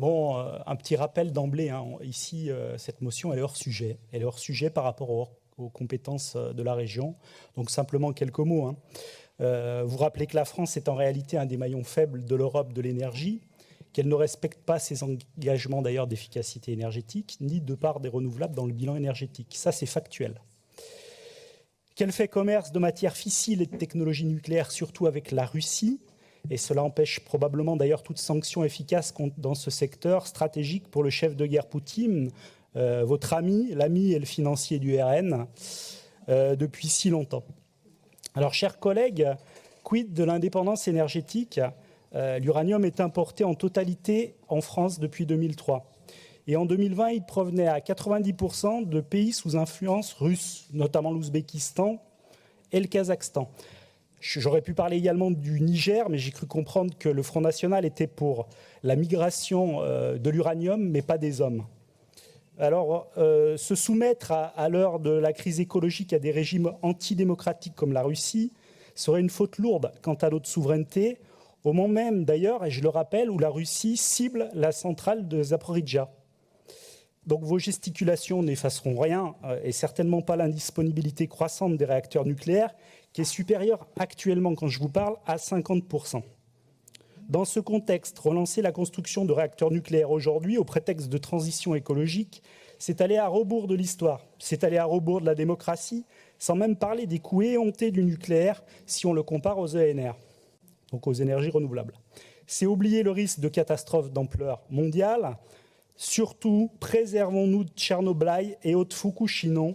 Bon, un petit rappel d'emblée. Hein. Ici, cette motion, elle est hors sujet. Elle est hors sujet par rapport aux compétences de la région. Donc, simplement quelques mots. Hein. Vous rappelez que la France est en réalité un des maillons faibles de l'Europe de l'énergie, qu'elle ne respecte pas ses engagements d'ailleurs d'efficacité énergétique, ni de part des renouvelables dans le bilan énergétique. Ça, c'est factuel. Qu'elle fait commerce de matières fissiles et de technologies nucléaires, surtout avec la Russie, et cela empêche probablement d'ailleurs toute sanction efficace dans ce secteur stratégique pour le chef de guerre Poutine, votre ami, l'ami et le financier du RN, depuis si longtemps. Alors, chers collègues, quid de l'indépendance énergétique ? L'uranium est importé en totalité en France depuis 2003. Et en 2020, il provenait à 90% de pays sous influence russe, notamment l'Ouzbékistan et le Kazakhstan. J'aurais pu parler également du Niger, mais j'ai cru comprendre que le Front National était pour la migration de l'uranium, mais pas des hommes. Alors, se soumettre à l'heure de la crise écologique à des régimes antidémocratiques comme la Russie serait une faute lourde quant à notre souveraineté, au moment même d'ailleurs, et je le rappelle, où la Russie cible la centrale de Zaporijia. Donc vos gesticulations n'effaceront rien, et certainement pas l'indisponibilité croissante des réacteurs nucléaires, qui est supérieure actuellement, quand je vous parle, à 50%. Dans ce contexte, relancer la construction de réacteurs nucléaires aujourd'hui, au prétexte de transition écologique, c'est aller à rebours de l'histoire, c'est aller à rebours de la démocratie, sans même parler des coûts éhontés du nucléaire si on le compare aux ENR, donc aux énergies renouvelables. C'est oublier le risque de catastrophe d'ampleur mondiale. Surtout, préservons-nous de Tchernobyl et autres Fukushima.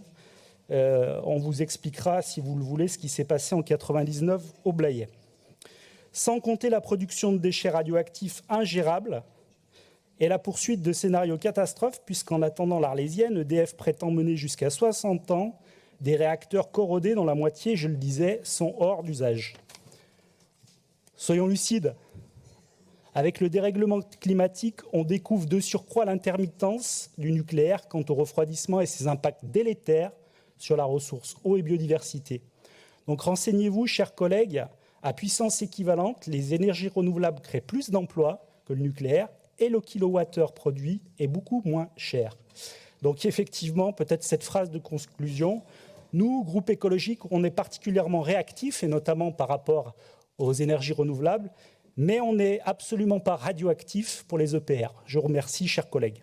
On vous expliquera, si vous le voulez, ce qui s'est passé en 1999 au Blayais. Sans compter la production de déchets radioactifs ingérables et la poursuite de scénarios catastrophes, puisqu'en attendant l'Arlésienne, EDF prétend mener jusqu'à 60 ans des réacteurs corrodés dont la moitié, je le disais, sont hors d'usage. Soyons lucides. Avec le dérèglement climatique, on découvre de surcroît l'intermittence du nucléaire quant au refroidissement et ses impacts délétères sur la ressource eau et biodiversité. Donc renseignez-vous, chers collègues, à puissance équivalente, les énergies renouvelables créent plus d'emplois que le nucléaire et le kilowattheure produit est beaucoup moins cher. Donc effectivement, peut-être cette phrase de conclusion, nous, groupe écologique, on est particulièrement réactifs, et notamment par rapport aux énergies renouvelables, mais on n'est absolument pas radioactif pour les EPR. Je vous remercie, chers collègues.